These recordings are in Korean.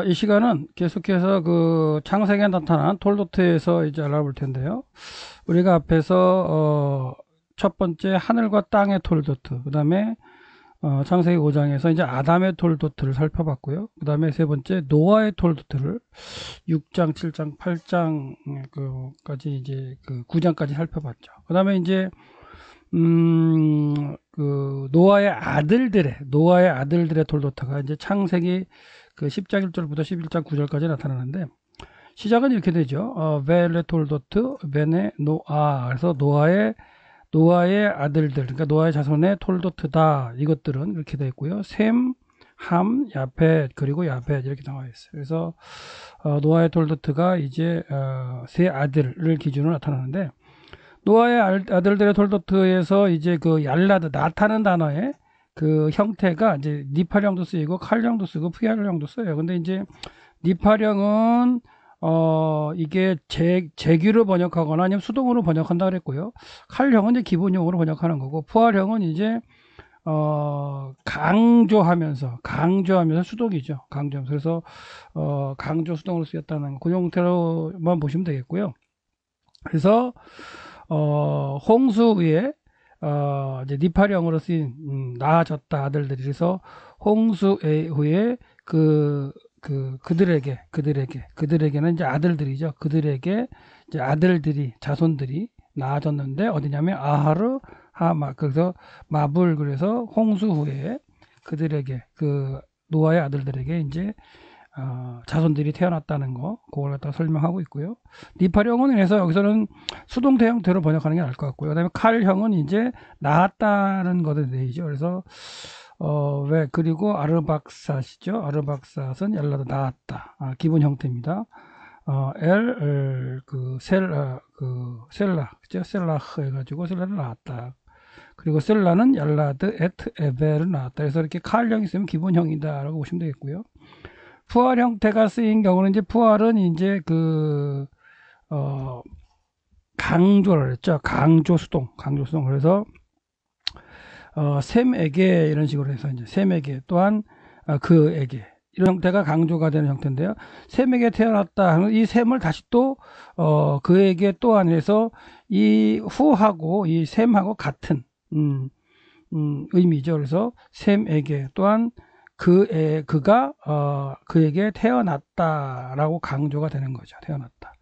이 시간은 계속해서 그 창세기에 나타난 톨도트에서 이제 알아볼 텐데요. 우리가 앞에서 첫 번째 하늘과 땅의 톨도트, 그 다음에 창세기 5장에서 이제 아담의 톨도트를 살펴봤고요. 그 다음에 세 번째 노아의 톨도트를 6장, 7장, 8장 그까지 이제 그 9장까지 살펴봤죠. 그 다음에 이제 그 노아의 아들들의 톨도트가 이제 창세기 그 10장 1절부터 11장 9절까지 나타나는데, 시작은 이렇게 되죠. 벨레 톨도트 베네 노아. 그래서 노아의 아들들, 그러니까 노아의 자손의 톨도트다. 이것들은 이렇게 되어 있고요. 셈, 함, 야펫, 그리고 야펫 이렇게 나와 있어요. 그래서 노아의 톨도트가 이제 세 아들을 기준으로 나타나는데, 노아의 아들들의 톨도트에서 이제 그 얄라드, 나타는 단어의 그 형태가 이제 니팔형도 쓰이고 칼형도 쓰고 푸얄형도 써요. 근데 이제 니팔형은 이게 재규로 번역하거나 아니면 수동으로 번역한다 그랬고요. 칼형은 이제 기본형으로 번역하는 거고, 푸얄형은 이제 강조하면서 수동이죠. 강조하면서. 그래서 강조 수동으로 쓰였다는 그 형태로만 보시면 되겠고요. 그래서 홍수 위에 이제 니팔형으로 쓰인 나아졌다 아들들이. 그래서 홍수 후에 그들에게는 이제 아들들이죠. 그들에게 이제 아들들이, 자손들이 나아졌는데 어디냐면 아하르 하마. 그래서 마불. 그래서 홍수 후에 그들에게, 그 노아의 아들들에게 이제 자손들이 태어났다는 거, 그걸 갖다 설명하고 있고요. 니팔형은 그래서 여기서는 수동태 형태로 번역하는 게 나을 것 같고요. 그 다음에 칼형은 이제 나았다는 것에 대해죠. 그래서 왜, 그리고 아르박사시죠. 아르박사는 얄라도 나았다. 기본 형태입니다. 셀라, 그죠? 셀라흐 해가지고 셀라를 나왔다. 그리고 셀라는 얄라드 에트 에벨을 나왔다. 그래서 이렇게 칼형이 있으면 기본형이다라고 보시면 되겠고요. 푸알 형태가 쓰인 경우는 이제 푸알은 이제 강조를 그랬죠. 강조 수동. 그래서 셈에게 이런 식으로 해서 이제 셈에게 또한 그에게 이런 형태가 강조가 되는 형태인데요. 셈에게 태어났다 하는 이 셈을 다시 또 그에게 또한 해서 이 후하고 이 셈하고 같은 의미죠. 그래서 셈에게 또한 그가 그에게 태어났다라고 강조가 되는 거죠. 태어났다.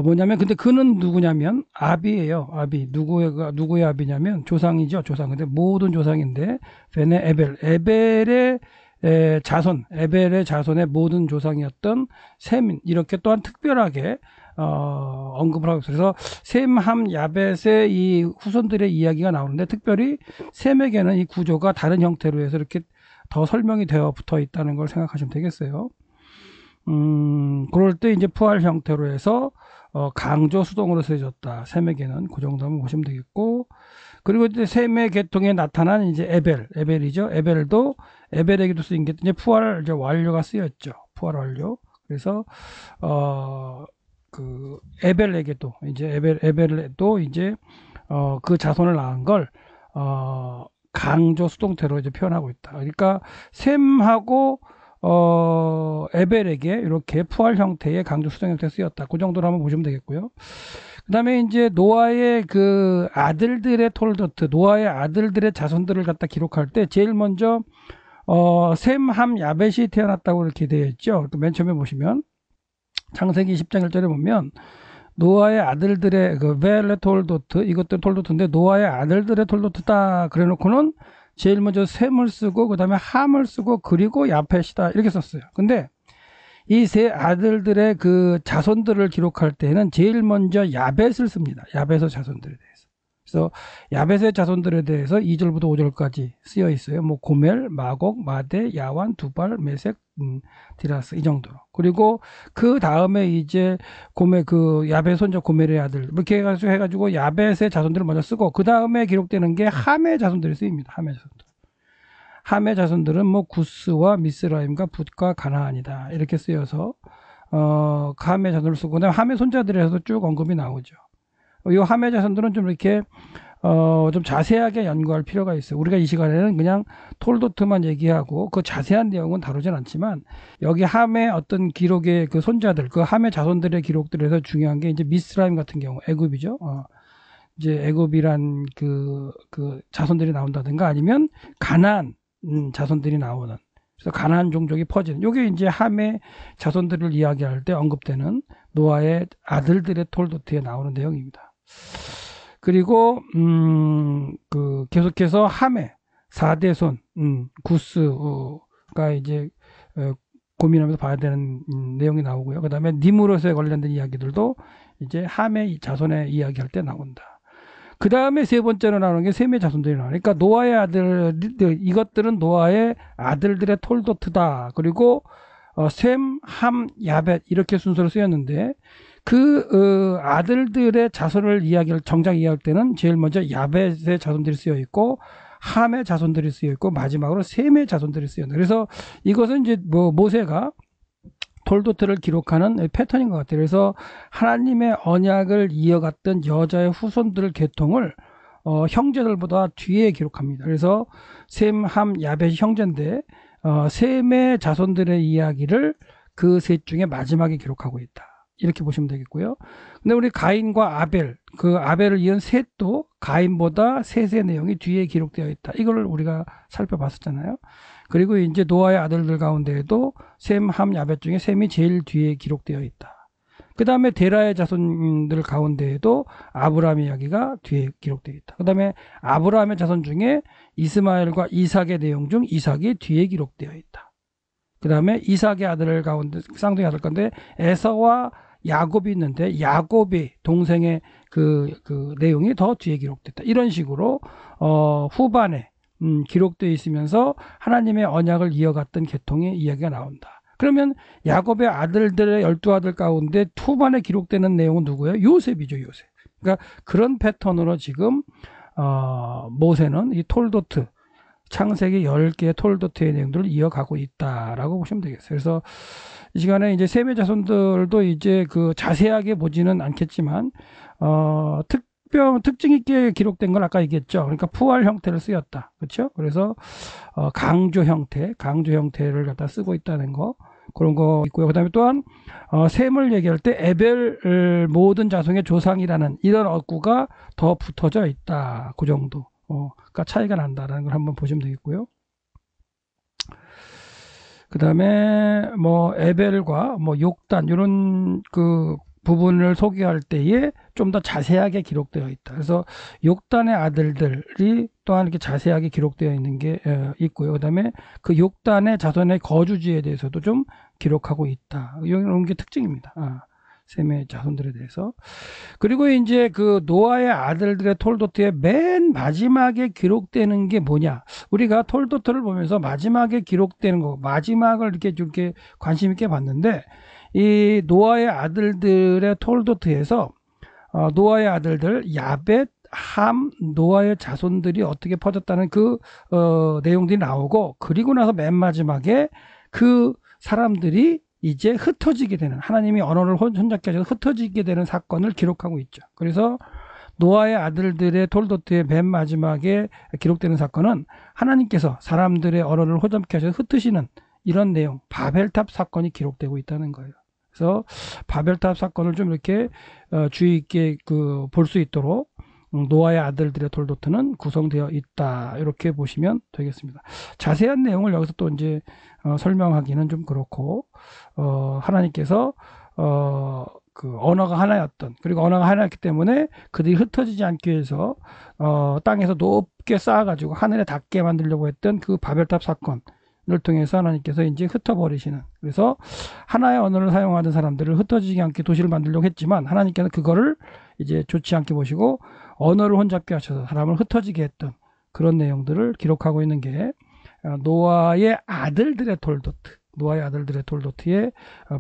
뭐냐면, 근데 그는 누구냐면 아비예요. 아비. 누구의 아비냐면 조상이죠. 조상. 근데 모든 조상인데 베네 에벨의 에벨의 자손의 모든 조상이었던 셈, 이렇게 또한 특별하게 언급을 하고 있어요. 그래서 셈, 함, 야벳의 이 후손들의 이야기가 나오는데, 특별히 셈에게는 이 구조가 다른 형태로 해서 이렇게 더 설명이 되어 붙어 있다는 걸 생각하시면 되겠어요. 그럴 때 이제 푸알 형태로 해서 강조 수동으로 쓰여졌다. 셈에게는 그 정도면 보시면 되겠고, 그리고 이제 셈의 계통에 나타난 이제 에벨이죠. 에벨에게도 쓰인 게 이제 푸알 이제 완료가 쓰였죠. 푸알 완료. 그래서 그 에벨에게도 이제 그 자손을 낳은 걸 강조 수동태로 이제 표현하고 있다. 그러니까 셈하고 에벨에게 이렇게 푸알 형태의 강조 수동 형태 쓰였다. 그 정도로 한번 보시면 되겠고요. 그 다음에 이제 노아의 그 아들들의 톨도트, 노아의 아들들의 자손들을 갖다 기록할 때 제일 먼저 셈, 함, 야벳이 태어났다고 이렇게 되어 있죠. 맨 처음에 보시면 창세기 10장 1절에 보면 노아의 아들들의 그 벨레 톨도트, 이것들 톨도트인데 노아의 아들들의 톨도트다 그래 놓고는 제일 먼저 셈을 쓰고 그 다음에 함을 쓰고 그리고 야펫이다 이렇게 썼어요. 근데 이 세 아들들의 그 자손들을 기록할 때는 제일 먼저 야벳을 씁니다. 야벳의 자손들에 대해서. 그래서 야벳의 자손들에 대해서 2절부터 5절까지 쓰여 있어요. 뭐 고멜, 마곡, 마데, 야완, 두발, 메색, 디라스 이 정도로. 그리고 그 다음에 이제 그 야벳 손자 고멜의 아들 이렇게 해가지고 야벳의 자손들을 먼저 쓰고 그 다음에 기록되는 게 함의 자손들이 쓰입니다. 함의 자손들은 뭐 구스와 미스라임과 붓과 가나안이다 이렇게 쓰여서 함의 자손을 쓰고, 그다음에 함의 손자들에서 쭉 언급이 나오죠. 이 함의 자손들은 좀 이렇게 좀 자세하게 연구할 필요가 있어요. 우리가 이 시간에는 그냥 톨도트만 얘기하고 그 자세한 내용은 다루진 않지만 여기 함의 어떤 기록의 그 손자들, 그 함의 자손들의 기록들에서 중요한 게 이제 미스라임 같은 경우, 애굽이죠. 이제 애굽이란 그 자손들이 나온다든가 아니면 가나안 자손들이 나오는, 그래서 가나안 종족이 퍼지는, 요게 이제 함의 자손들을 이야기할 때 언급되는 노아의 아들들의 톨도트에 나오는 내용입니다. 그리고 계속해서 함의 4대손 구스가 이제 고민하면서 봐야 되는 내용이 나오고요. 그 다음에 니무롯에 관련된 이야기들도 이제 함의 자손의 이야기할 때 나온다. 그 다음에 세 번째로 나오는 게 셈의 자손들이 나와요. 그러니까 노아의 아들들, 이것들은 노아의 아들들의 톨도트다. 그리고 셈, 함, 야벳 이렇게 순서로 쓰였는데 아들들의 자손을 정작 이야기할 때는 제일 먼저 야벳의 자손들이 쓰여 있고 함의 자손들이 쓰여 있고 마지막으로 셈의 자손들이 쓰여 있는데, 그래서 이것은 이제 모세가 톨도트를 기록하는 패턴인 것 같아요. 그래서 하나님의 언약을 이어갔던 여자의 후손들 계통을 형제들보다 뒤에 기록합니다. 그래서 셈, 함, 야벳이 형제인데 셈의 자손들의 이야기를 그 셋 중에 마지막에 기록하고 있다. 이렇게 보시면 되겠고요. 근데 우리 가인과 아벨, 그 아벨을 이은 셋도 가인보다 셋의 내용이 뒤에 기록되어 있다. 이걸 우리가 살펴봤었잖아요. 그리고 이제 노아의 아들들 가운데에도 셈, 함, 야벳 중에 셈이 제일 뒤에 기록되어 있다. 그 다음에 데라의 자손들 가운데에도 아브라함 이야기가 뒤에 기록되어 있다. 그 다음에 아브라함의 자손 중에 이스마엘과 이삭의 내용 중 이삭이 뒤에 기록되어 있다. 그 다음에 이삭의 아들 가운데 쌍둥이 아들 가운데 에서와 야곱이 있는데 야곱이 동생의 그 내용이 더 뒤에 기록됐다. 이런 식으로 후반에 기록되어 있으면서 하나님의 언약을 이어갔던 계통의 이야기가 나온다. 그러면 야곱의 아들들의 12아들 가운데 후반에 기록되는 내용은 누구예요? 요셉이죠. 요셉. 그러니까 그런 패턴으로 지금 모세는 이 톨도트, 창세기 10개의 톨도트의 내용들을 이어가고 있다라고 보시면 되겠어요. 그래서 이 시간에 이제 셈의 자손들도 이제 자세하게 보지는 않겠지만 특징 있게 기록된 건 아까 얘기했죠. 그러니까 푸알 형태를 쓰였다. 그렇죠? 그래서 강조 형태를 갖다 쓰고 있다는 거, 그런 거 있고요. 그다음에 또한 셈을 얘기할 때 에벨 모든 자손의 조상이라는 이런 어구가 더 붙어져 있다. 그 정도. 그러니까 차이가 난다라는 걸 한번 보시면 되겠고요. 그 다음에 에벨과 욕단 이런 부분을 소개할 때에 좀 더 자세하게 기록되어 있다. 그래서 욕단의 아들들이 또한 이렇게 자세하게 기록되어 있는 게 있고요. 그 다음에 그 욕단의 자손의 거주지에 대해서도 좀 기록하고 있다. 이런 게 특징입니다. 셈의 자손들에 대해서. 그리고 이제 노아의 아들들의 톨도트의 맨 마지막에 기록되는 게 뭐냐? 우리가 톨도트를 보면서 마지막에 기록되는 거, 마지막을 이렇게 관심 있게 봤는데, 이 노아의 아들들의 톨도트에서 노아의 아들들 야벳, 함, 노아의 자손들이 어떻게 퍼졌다는 내용들이 나오고, 그리고 나서 맨 마지막에 그 사람들이 이제 흩어지게 되는, 하나님이 언어를 혼잡게 하셔서 흩어지게 되는 사건을 기록하고 있죠. 그래서 노아의 아들들의 톨도트의 맨 마지막에 기록되는 사건은 하나님께서 사람들의 언어를 혼잡게 하셔서 흩으시는 이런 내용, 바벨탑 사건이 기록되고 있다는 거예요. 그래서 바벨탑 사건을 좀 이렇게 주의 있게 볼 수 있도록 노아의 아들들의 톨도트는 구성되어 있다. 이렇게 보시면 되겠습니다. 자세한 내용을 여기서 또 이제 설명하기는 좀 그렇고, 하나님께서 언어가 하나였던, 그리고 언어가 하나였기 때문에 그들이 흩어지지 않기 위해서 땅에서 높게 쌓아가지고 하늘에 닿게 만들려고 했던 그 바벨탑 사건을 통해서 하나님께서 이제 흩어버리시는, 그래서 하나의 언어를 사용하는 사람들을 흩어지지 않게 도시를 만들려고 했지만 하나님께서 그거를 이제 좋지 않게 보시고 언어를 혼잡게 하셔서 사람을 흩어지게 했던 그런 내용들을 기록하고 있는 게 노아의 아들들의 톨도트의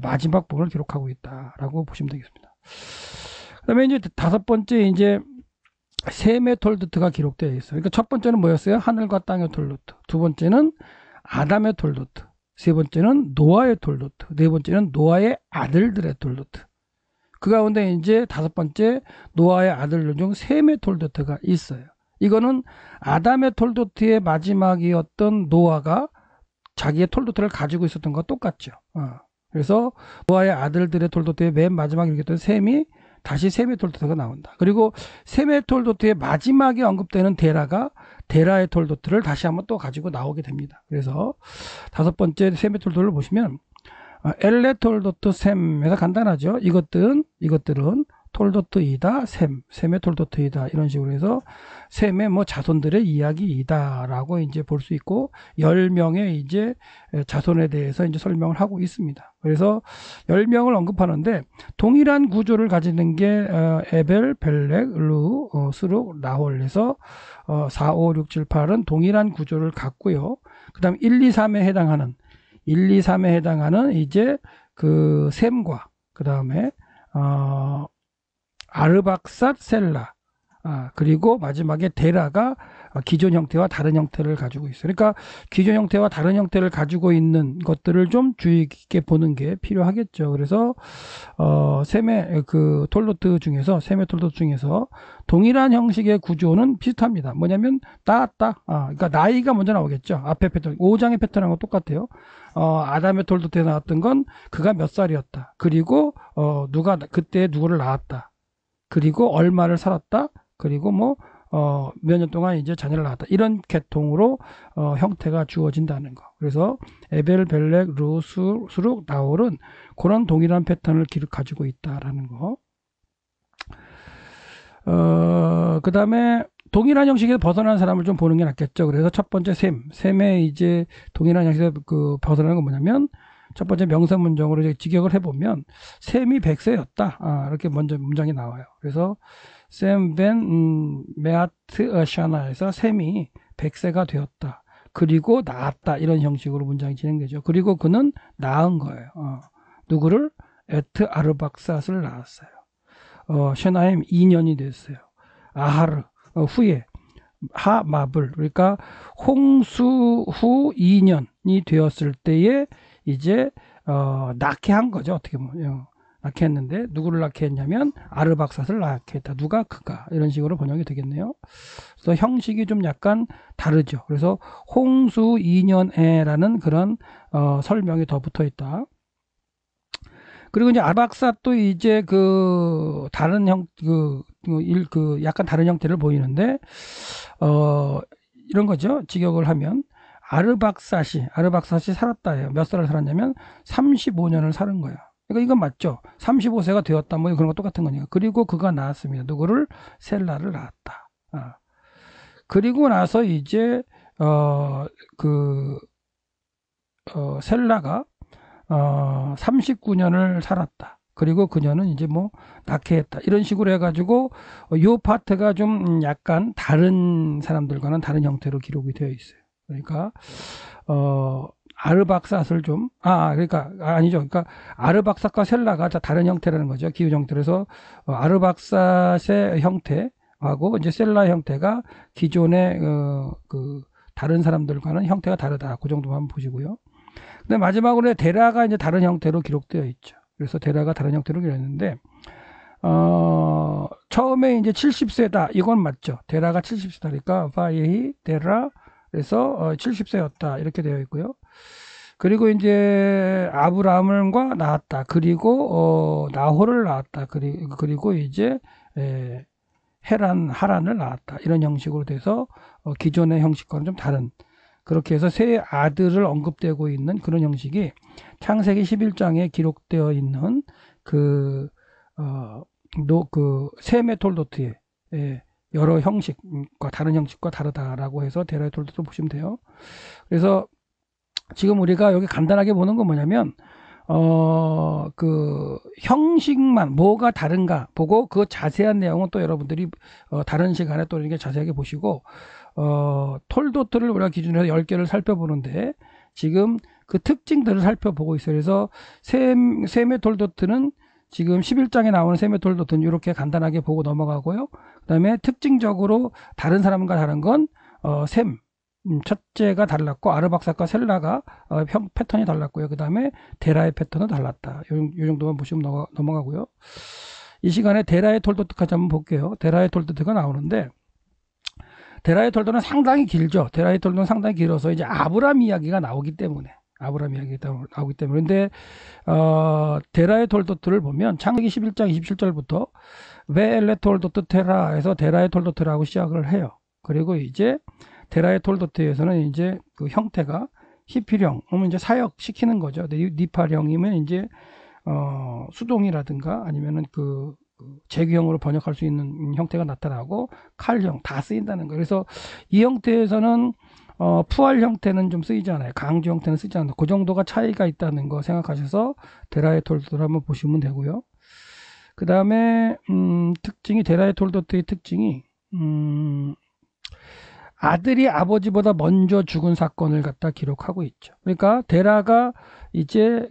마지막 부분을 기록하고 있다라고 보시면 되겠습니다. 그다음에 이제 다섯 번째 이제 셈의 톨도트가 기록되어 있어요. 그러니까 첫 번째는 뭐였어요? 하늘과 땅의 톨도트. 두 번째는 아담의 톨도트. 세 번째는 노아의 톨도트. 네 번째는 노아의 아들들의 톨도트. 그 가운데 이제 다섯 번째 노아의 아들들 중 셈의 톨도트가 있어요. 이거는 아담의 톨도트의 마지막이었던 노아가 자기의 톨도트를 가지고 있었던 것과 똑같죠. 그래서 노아의 아들들의 톨도트의 맨 마지막에 읽었던 셈이 다시 셈의 톨도트가 나온다. 그리고 셈의 톨도트의 마지막에 언급되는 데라가 데라의 톨도트를 다시 한번 또 가지고 나오게 됩니다. 그래서 다섯 번째 셈의 톨도트를 보시면 엘레 톨도트 셈에서 간단하죠. 이것들은 톨도트이다, 셈의 톨도트이다, 이런 식으로 해서 셈의 뭐 자손들의 이야기이다라고 이제 볼 수 있고 10명의 이제 자손에 대해서 이제 설명을 하고 있습니다. 그래서 10명을 언급하는데 동일한 구조를 가지는 게 에벨, 벨렉, 루, 스룩, 나홀에서 4, 5, 6, 7, 8은 동일한 구조를 갖고요. 그다음 1, 2, 3에 해당하는 이제 그 셈과 그다음에 아르박삿, 셀라, 그리고 마지막에 데라가 기존 형태와 다른 형태를 가지고 있어요. 그러니까 기존 형태와 다른 형태를 가지고 있는 것들을 좀 주의 깊게 보는 게 필요하겠죠. 그래서 셈의 톨도트 중에서 동일한 형식의 구조는 비슷합니다. 뭐냐면 따, 그러니까 나이가 먼저 나오겠죠. 앞에 패턴, 5장의 패턴하고 똑같아요. 아담의 톨도트에 나왔던 건 그가 몇 살이었다. 그리고 누가 그때 누구를 낳았다. 그리고 얼마를 살았다. 그리고 뭐 몇 년 동안 이제 자녀를 낳았다. 이런 계통으로 형태가 주어진다는 거. 그래서 에벨, 벨렉, 루, 수룩, 나홀은 그런 동일한 패턴을 가지고 있다라는 거. 그 다음에 동일한 형식에서 벗어난 사람을 좀 보는 게 낫겠죠. 그래서 첫 번째 셈의 이제 동일한 형식에서 벗어나는 건 뭐냐면 첫 번째 명사 문장으로 이제 직역을 해보면 셈이 100세였다. 이렇게 먼저 문장이 나와요. 그래서 셈 벤 메아트 샤나에서 셈이 100세가 되었다. 그리고 낳았다. 이런 형식으로 문장이 진행되죠. 그리고 그는 낳은 거예요. 누구를? 에트 아르박삿을 낳았어요. 셔나임 2년이 됐어요. 아하르 후에 하마블, 그러니까 홍수 후 2년이 되었을 때에 이제 낳게 한 거죠. 어떻게 보면 낳게 했는데 누구를 낳게 했냐면 아르박삿을 낳게 했다. 누가? 그가. 이런 식으로 번역이 되겠네요. 그래서 형식이 좀 약간 다르죠. 그래서 홍수 2년에라는 그런 설명이 더 붙어 있다. 그리고 이제 아르박삿도 이제 다른 약간 다른 형태를 보이는데 이런 거죠. 직역을 하면 아르박삿이 살았다예요. 몇 살을 살았냐면 35년을 사는 거예요. 그러니까 이건 맞죠. 35세가 되었다. 뭐 그런 거 똑같은 거니까. 그리고 그가 낳았습니다. 누구를? 셀라를 낳았다. 그리고 나서 이제 셀라가 39년을 살았다. 그리고 그녀는 이제 뭐 낳게 했다. 이런 식으로 해가지고 요 파트가 좀 약간 다른 사람들과는 다른 형태로 기록이 되어 있어요. 그러니까 아르박삿을 좀 그러니까 아니죠. 그러니까 아르박삿과 셀라가 다른 형태라는 거죠. 기후 형태에서 아르박삿의 형태하고 이제 셀라의 형태가 기존의 다른 사람들과는 형태가 다르다. 그 정도만 보시고요. 근데 마지막으로 데라가 이제 다른 형태로 기록되어 있죠. 그래서 데라가 다른 형태로 기록했는데 처음에 이제 70세다. 이건 맞죠. 데라가 70세다니까 바예히 데라 그래서 70세였다. 이렇게 되어 있고요. 그리고 이제 아브라함과 낳았다. 그리고 나홀을 낳았다. 그리고 이제 하란을 낳았다. 이런 형식으로 돼서 기존의 형식과는 좀 다른 그렇게 해서 세 아들을 언급되고 있는 그런 형식이 창세기 11장에 기록되어 있는 셈의 톨도트의 여러 형식과 다른 형식과 다르다라고 해서 데라의 톨도트 보시면 돼요. 그래서 지금 우리가 여기 간단하게 보는 건 뭐냐면 형식만 뭐가 다른가 보고 그 자세한 내용은 또 여러분들이 다른 시간에 또 이렇게 자세하게 보시고 톨도트를 우리가 기준으로 해서 10개를 살펴보는데 지금 그 특징들을 살펴보고 있어요. 그래서 셈의 톨도트는 지금 11장에 나오는 셈의 톨도트는 이렇게 간단하게 보고 넘어가고요. 그 다음에 특징적으로 다른 사람과 다른 건 셈 첫째가 달랐고 아르박삿과 셀라가 패턴이 달랐고요. 그 다음에 데라의 패턴은 달랐다. 이 정도만 보시면 넘어가고요. 이 시간에 데라의 톨도트까지 한번 볼게요. 데라의 톨도트가 나오는데 데라의 톨도는 상당히 길죠. 데라의 톨도는 상당히 길어서 이제 아브람 이야기가 나오기 때문에 근데 데라의 톨도트를 보면 창세기 11장 27절부터 베엘레 톨도트 테라에서 데라의 톨도트라고 시작을 해요. 그리고 이제 데라의 톨도트에서는 이제 그 형태가 히필형, 이제 사역 시키는 거죠. 니팔형이면 이제 수동이라든가 아니면은 그 재규형으로 번역할 수 있는 형태가 나타나고 칼형 다 쓰인다는 거예요. 그래서 이 형태에서는 푸알 형태는 좀 쓰이지 않아요. 강조 형태는 쓰이지 않아요. 그 정도가 차이가 있다는 거 생각하셔서 데라의 톨도트를 한번 보시면 되고요. 그 다음에 특징이 데라의 톨도트의 특징이 아들이 아버지보다 먼저 죽은 사건을 갖다 기록하고 있죠. 그러니까 데라가 이제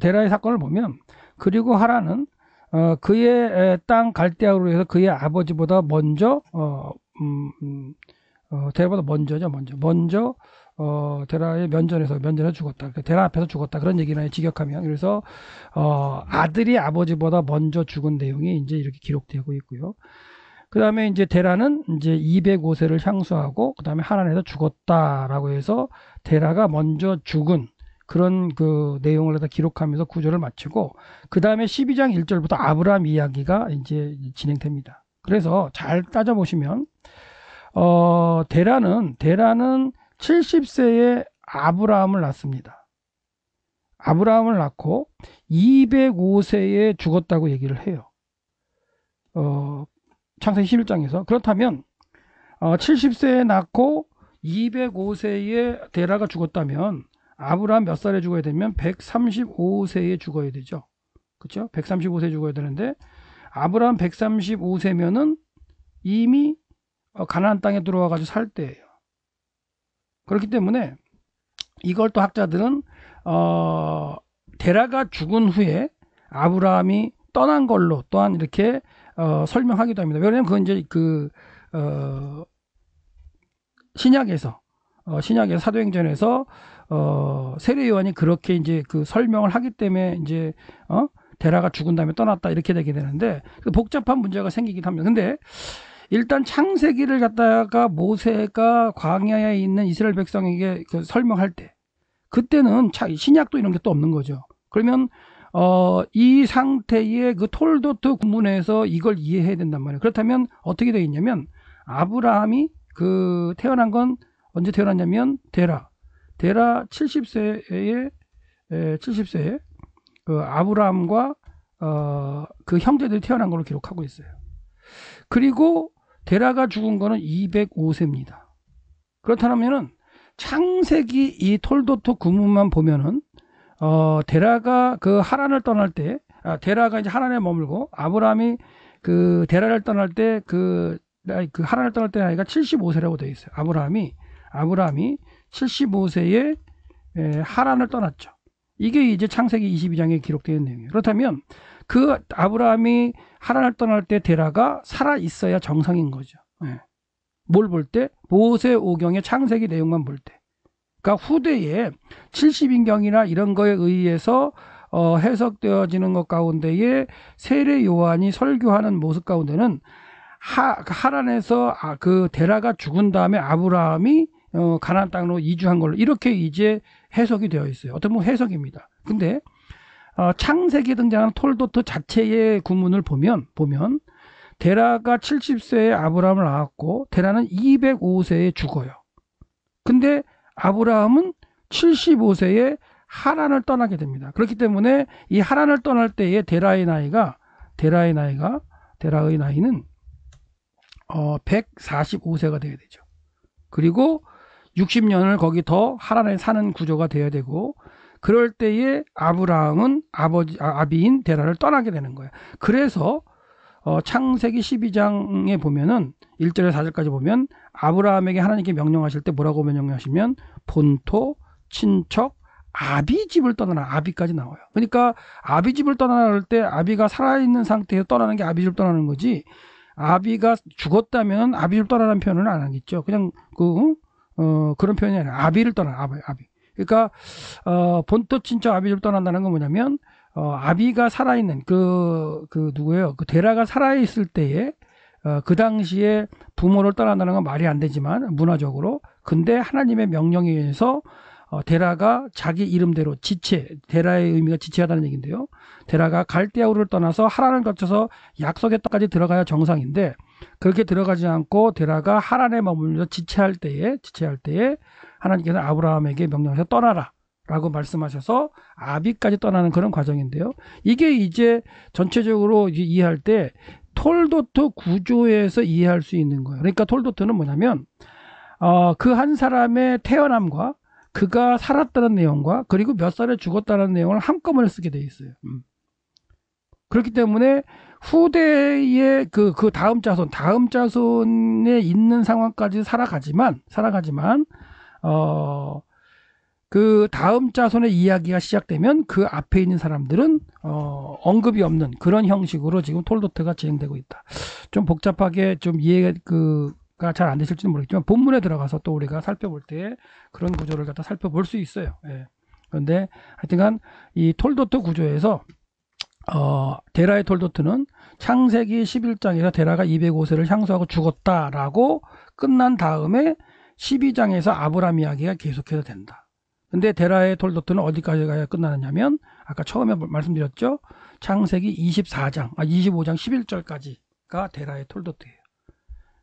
데라의 사건을 보면 그리고 하라는 그의 땅 갈대아우로 해서 그의 아버지보다 먼저 데라보다 먼저 데라의 면전에서 죽었다. 데라 앞에서 죽었다. 그런 얘기나 직역하면 그래서 아들이 아버지보다 먼저 죽은 내용이 이제 이렇게 기록되고 있고요. 그 다음에 이제 데라는 이제 205세를 향수하고 그 다음에 하란에서 죽었다라고 해서 데라가 먼저 죽은 그런 그 내용을 다 기록하면서 구조를 마치고 그 다음에 12장 1절부터 아브라함 이야기가 이제 진행됩니다. 그래서 잘 따져보시면 데라는 70세에 아브라함을 낳습니다. 아브라함을 낳고 205세에 죽었다고 얘기를 해요. 창세기 11장에서. 그렇다면 70세에 낳고 205세에 데라가 죽었다면 아브라함 몇 살에 죽어야 되면 135세에 죽어야 되죠. 그렇죠? 135세에 죽어야 되는데 아브라함 135세면은 이미 가나안 땅에 들어와 가지고 살 때예요. 그렇기 때문에 이걸 또 학자들은 데라가 죽은 후에 아브라함이 떠난 걸로 또한 이렇게 설명하기도 합니다. 왜냐하면 그건 이제 신약에서 사도행전에서 세례 요한이 그렇게 이제 그 설명을 하기 때문에 이제 데라가 죽은 다음에 떠났다 이렇게 되게 되는데 복잡한 문제가 생기긴 합니다. 근데 일단 창세기를 갖다가 모세가 광야에 있는 이스라엘 백성에게 설명할 때 그때는 신약도 이런 게 또 없는 거죠. 그러면 이 상태의 그 톨도트 구문에서 이걸 이해해야 된단 말이에요. 그렇다면 어떻게 되어 있냐면 아브라함이 그 태어난 건 언제 태어났냐면 데라 70세에 그 아브라함과 그 형제들이 태어난 걸로 기록하고 있어요. 그리고 데라가 죽은 거는 205세입니다. 그렇다면은 창세기 이 톨도트 구문만 보면은 데라가 그 하란을 떠날 때 데라가 이제 하란에 머물고 아브라함이 그 데라를 떠날 때 그 하란을 떠날 때 나이가 75세라고 되어 있어요. 아브라함이 75세에 하란을 떠났죠. 이게 이제 창세기 22장에 기록되어 있는 내용이에요. 그렇다면 그 아브라함이 하란을 떠날 때 데라가 살아 있어야 정상인 거죠. 뭘 볼 때? 모세오경의 창세기 내용만 볼 때. 그러니까 후대에 70인경이나 이런 거에 의해서 해석되어지는 것 가운데에 세례 요한이 설교하는 모습 가운데는 하란에서 그 데라가 죽은 다음에 아브라함이 가나안 땅으로 이주한 걸로 이렇게 이제 해석이 되어 있어요. 어떤 뭐 해석입니다. 근데 창세기에 등장하는 톨도트 자체의 구문을 보면 데라가 70세에 아브라함을 낳았고 데라는 205세에 죽어요. 근데 아브라함은 75세에 하란을 떠나게 됩니다. 그렇기 때문에 이 하란을 떠날 때의 데라의 나이는 145세가 되어야 되죠. 그리고 60년을 거기 더 하란에 사는 구조가 되어야 되고 그럴 때에 아브라함은 아비인 데라를 떠나게 되는 거예요. 그래서 창세기 12장에 보면은 1절에서 4절까지 보면 아브라함에게 하나님께 명령하실 때 뭐라고 명령하시면 본토, 친척, 아비 집을 떠나라. 아비까지 나와요. 그러니까 아비 집을 떠나를 때 아비가 살아있는 상태에서 떠나는 게 아비 집을 떠나는 거지 아비가 죽었다면 아비 집을 떠나는 표현은 안 하겠죠. 그냥 그런 표현이 아니라 아비를 떠나 아비. 그러니까 본토, 친척, 아비 집을 떠난다는 건 뭐냐면 아비가 살아있는 누구예요? 그 데라가 살아있을 때에 그 당시에 부모를 떠난다는 건 말이 안 되지만 문화적으로, 근데 하나님의 명령에 의해서 데라가 자기 이름대로 지체, 데라의 의미가 지체하다는 얘기인데요. 데라가 갈대아우를 떠나서 하란을 거쳐서 약속의 땅까지 들어가야 정상인데 그렇게 들어가지 않고 데라가 하란에 머물면서 지체할 때에 하나님께서 아브라함에게 명령해서 떠나라 라고 말씀하셔서 아비까지 떠나는 그런 과정인데요. 이게 이제 전체적으로 이해할 때 톨도트 구조에서 이해할 수 있는 거예요. 그러니까 톨도트는 뭐냐면 그 한 사람의 태어남과 그가 살았다는 내용과 그리고 몇 살에 죽었다는 내용을 한꺼번에 쓰게 돼 있어요. 그렇기 때문에 후대의 그 다음 자손에 있는 상황까지 살아가지만 그 다음 자손의 이야기가 시작되면 그 앞에 있는 사람들은 언급이 없는 그런 형식으로 지금 톨도트가 진행되고 있다. 좀 복잡하게 좀 이해가 잘 안 되실지는 모르겠지만 본문에 들어가서 또 우리가 살펴볼 때 그런 구조를 갖다 살펴볼 수 있어요. 예. 그런데 하여튼간 이 톨도트 구조에서 데라의 톨도트는 창세기 11장에서 데라가 205세를 향수하고 죽었다라고 끝난 다음에 12장에서 아브람 이야기가 계속해서 된다. 근데 데라의 톨도트는 어디까지 가야 끝나느냐면 아까 처음에 말씀드렸죠. 창세기 25장 11절까지가 데라의 톨도트예요.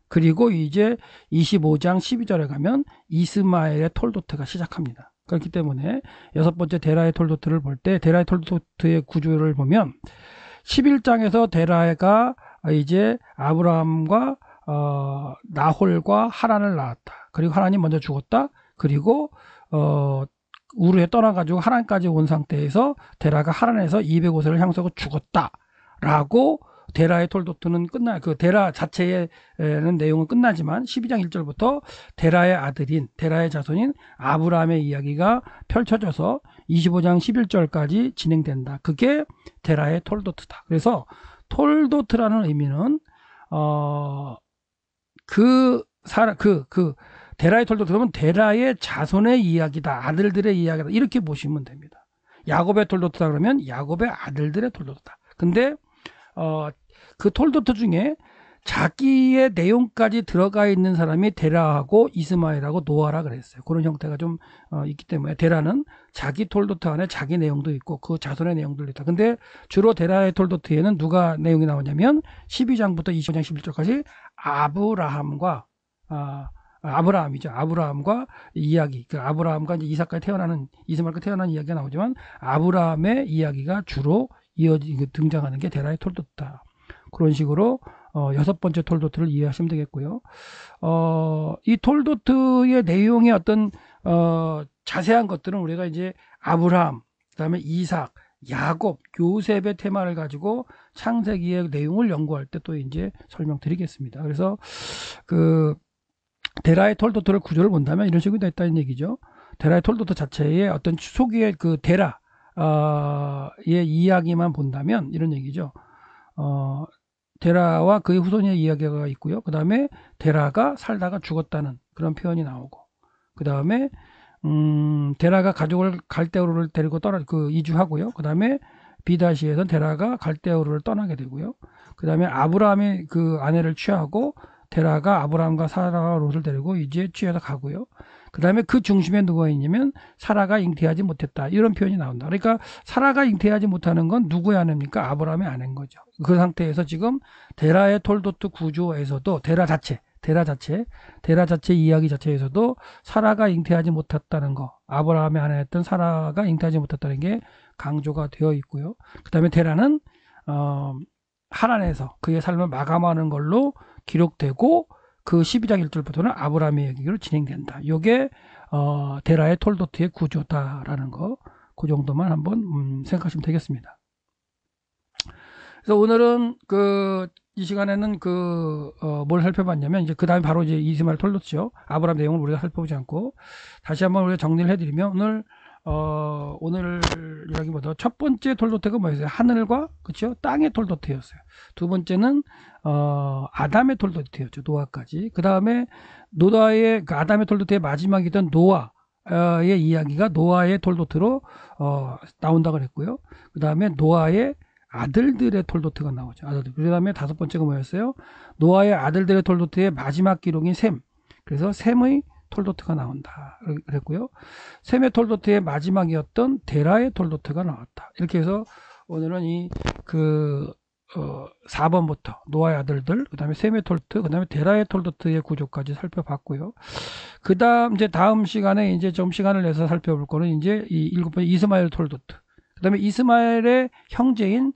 그리고 이제 25장 12절에 가면 이스마엘의 톨도트가 시작합니다. 그렇기 때문에 여섯 번째 데라의 톨도트를 볼 때 데라의 톨도트의 구조를 보면 11장에서 데라가 이제 아브라함과 나홀과 하란을 낳았다. 그리고 하란이 먼저 죽었다. 그리고 우르에 떠나가지고 하란까지 온 상태에서 데라가 하란에서 205세를 향수하고 죽었다라고 데라의 톨도트는 그 데라 자체의 내용은 끝나지만 12장 1절부터 데라의 아들인 데라의 자손인 아브라함의 이야기가 펼쳐져서 25장 11절까지 진행된다. 그게 데라의 톨도트다. 그래서 톨도트라는 의미는 데라의 톨도트 그러면 데라의 자손의 이야기다. 아들들의 이야기다. 이렇게 보시면 됩니다. 야곱의 톨도트다 그러면 야곱의 아들들의 톨도트다. 근데 그 톨도트 중에 자기의 내용까지 들어가 있는 사람이 데라하고 이스마엘하고 노아라 그랬어요. 그런 형태가 좀 있기 때문에 데라는 자기 톨도트 안에 자기 내용도 있고 그 자손의 내용들도 있다. 근데 주로 데라의 톨도트에는 누가 내용이 나오냐면 12장부터 25장 11절까지 아브라함과 이야기, 아브라함과 이제 이삭까지 이스마엘까지 태어나는 이야기가 나오지만 아브라함의 이야기가 주로 등장하는 게 데라의 톨도트다. 그런 식으로 여섯 번째 톨도트를 이해하시면 되겠고요. 이 톨도트의 내용의 어떤 자세한 것들은 우리가 이제 아브라함, 그다음에 이삭, 야곱, 요셉의 테마를 가지고 창세기의 내용을 연구할 때 또 이제 설명드리겠습니다. 그래서 그 데라의 톨도트를 구조를 본다면 이런 식으로 됐다는 얘기죠. 데라의 톨도트 자체의 어떤 초기의 그 데라의 이야기만 본다면 이런 얘기죠. 데라와 그의 후손의 이야기가 있고요. 그 다음에 데라가 살다가 죽었다는 그런 표현이 나오고, 그 다음에 데라가 가족을 갈대우르를 데리고 이주하고요. 그 다음에 비다시에서 데라가 갈대우르를 떠나게 되고요. 그 다음에 아브라함이 그 아내를 취하고 데라가 아브라함과 사라와 롯을 데리고 이제 취해서 가고요. 그 다음에 그 중심에 누가 있냐면 사라가 잉태하지 못했다. 이런 표현이 나온다. 그러니까 사라가 잉태하지 못하는 건 누구의 아내입니까? 아브라함의 아내인 거죠. 그 상태에서 지금 데라의 톨도트 구조에서도 데라 자체 이야기 자체에서도 사라가 잉태하지 못했다는 거, 아브라함의 아내였던 사라가 잉태하지 못했다는 게 강조가 되어 있고요. 그 다음에 데라는 하란에서 그의 삶을 마감하는 걸로 기록되고 그 12장 1절부터는 아브라함의 얘기로 진행된다. 이게 데라의 톨도트의 구조다라는 거, 그 정도만 한번 생각하시면 되겠습니다. 그래서 오늘은 이 시간에는 뭘 살펴봤냐면 이제 그 다음에 바로 이제 이스마엘 톨도트죠. 아브라함 내용을 우리가 살펴보지 않고 다시 한번 우리가 정리를 해드리면 오늘 이야기보다 첫 번째 톨도트가 뭐였어요? 하늘과 그렇죠? 땅의 톨도트였어요. 두 번째는 아담의 톨도트였죠. 노아까지. 그 다음에 노아의 아담의 톨도트의 마지막이던 노아의 이야기가 노아의 톨도트로 나온다고 그랬고요. 그 다음에 노아의 아들들의 톨도트가 나오죠. 아들들. 그 다음에 다섯 번째가 뭐였어요? 노아의 아들들의 톨도트의 마지막 기록인 셈. 그래서 셈의 톨도트가 나온다. 그랬고요. 셈의 톨도트의 마지막이었던 데라의 톨도트가 나왔다. 이렇게 해서 오늘은 4번부터 노아의 아들들, 그 다음에 셈의 톨트, 그 다음에 데라의 톨도트의 구조까지 살펴봤고요. 그 다음, 이제 다음 시간에 이제 좀 시간을 내서 살펴볼 거는 이제 이 7번째 이스마엘 톨도트. 그 다음에 이스마엘의 형제인,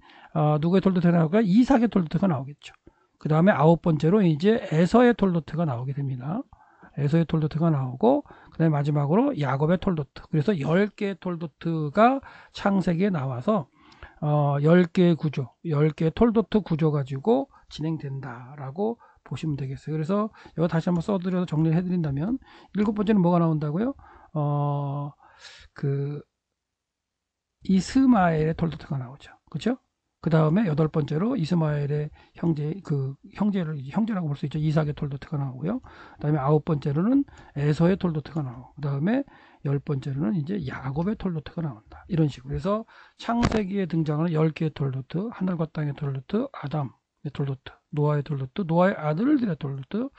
누구의 톨도트가 나올까요? 이삭의 톨도트가 나오겠죠. 그 다음에 9번째로 이제 에서의 톨도트가 나오게 됩니다. 에서의 톨도트가 나오고, 그 다음에 마지막으로 야곱의 톨도트. 그래서 10개의 톨도트가 창세기에 나와서 10개의 구조, 10개의 톨도트 구조 가지고 진행된다라고 보시면 되겠어요. 그래서 이거 다시 한번 써드려서 정리를 해드린다면 7번째는 뭐가 나온다고요? 이스마엘의 톨도트가 나오죠. 그렇죠? 그 다음에 8번째로 이스마엘의 형제라고 볼 수 있죠. 이삭의 톨도트가 나오고요. 그 다음에 9번째로는 에서의 톨도트가 나오고, 그 다음에 10번째로는 이제 야곱의 톨도트가 나온다. 이런 식으로. 그래서 창세기에 등장하는 10개의 톨도트, 하늘과 땅의 톨도트, 아담의 톨도트, 노아의 톨도트, 노아의 아들들의 톨도트,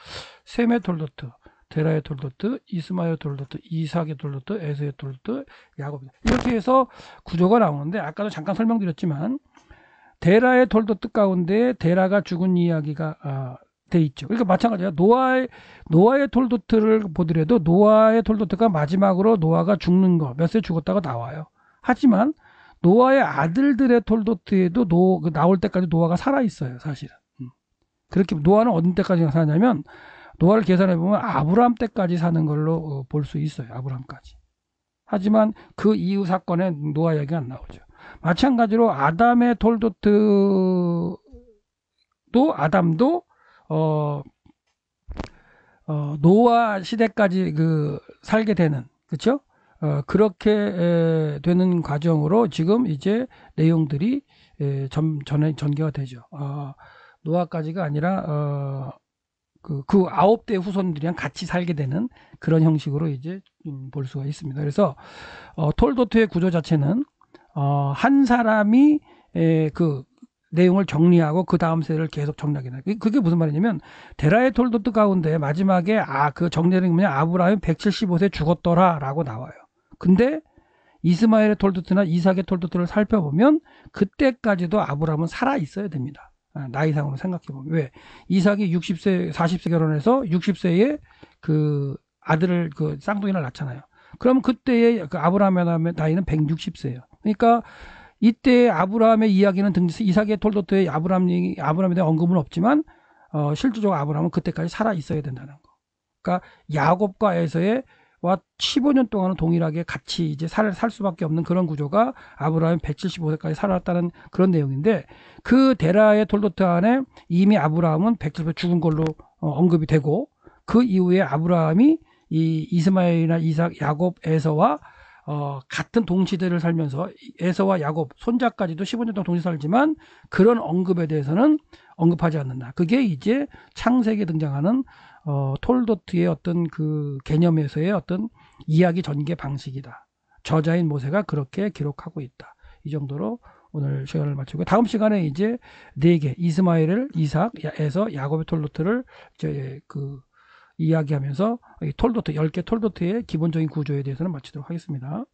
셈의 톨도트, 데라의 톨도트, 이스마엘 톨도트, 이삭의 톨도트, 에서의 톨도트, 야곱. 이렇게 해서 구조가 나오는데, 아까도 잠깐 설명드렸지만 데라의 톨도트 가운데 데라가 죽은 이야기가 돼 있죠. 그러니까 마찬가지야. 노아의 톨도트를 보더라도 노아의 톨도트가 마지막으로 노아가 죽는 거, 몇 세 죽었다가 나와요. 하지만 노아의 아들들의 톨도트에도 나올 때까지 노아가 살아 있어요, 사실은. 그렇게 노아는 어느 때까지 사냐면 노아를 계산해 보면 아브라함 때까지 사는 걸로 볼 수 있어요. 아브라함까지. 하지만 그 이후 사건에 노아 이야기가 안 나오죠. 마찬가지로 아담의 톨도트도 아담도 노아 시대까지 살게 되는, 그렇죠? 그렇게 되는 과정으로 지금 이제 내용들이 전개가 되죠. 노아까지가 아니라 그 9대 후손들이랑 같이 살게 되는 그런 형식으로 이제 볼 수가 있습니다. 그래서 톨도트의 구조 자체는 한 사람이 그 내용을 정리하고 그 다음 세를 계속 정리하게 돼. 그게 무슨 말이냐면 데라의 톨도트 가운데 마지막에 그 정리하는 게 뭐냐, 아브라함이 175세 죽었더라라고 나와요. 근데 이스마엘의 톨도트나 이삭의 톨도트를 살펴보면 그때까지도 아브라함은 살아 있어야 됩니다. 나이상으로 생각해보면. 왜? 이삭이 40세 결혼해서 60세에 그 아들을 쌍둥이를 낳잖아요. 그럼 그때의 아브라함의 나이는 160세예요. 그러니까 이때 아브라함의 이야기는 이삭의 톨도트에 아브라함에 대한 언급은 없지만 실질적으로 아브라함은 그때까지 살아 있어야 된다는 거. 그러니까 야곱과 에서의 15년 동안은 동일하게 같이 이제 살 수밖에 없는 그런 구조가 아브라함이 175세까지 살았다는 그런 내용인데, 그 데라의 톨도트 안에 이미 아브라함은 170세 죽은 걸로 언급이 되고, 그 이후에 아브라함이 이 이스마엘이나 이삭, 야곱, 에서와 같은 동시대를 살면서 에서와 야곱 손자까지도 15년 동안 동시 살지만 그런 언급에 대해서는 언급하지 않는다. 그게 이제 창세기에 등장하는 톨도트의 어떤 그 개념에서의 어떤 이야기 전개 방식이다. 저자인 모세가 그렇게 기록하고 있다. 이 정도로 오늘 시간을 마치고, 다음 시간에 이제 4개 이스마엘을 이삭, 에서, 야곱의 톨도트를 이제 이야기하면서 이 톨도트 10개 톨도트의 기본적인 구조에 대해서는 마치도록 하겠습니다.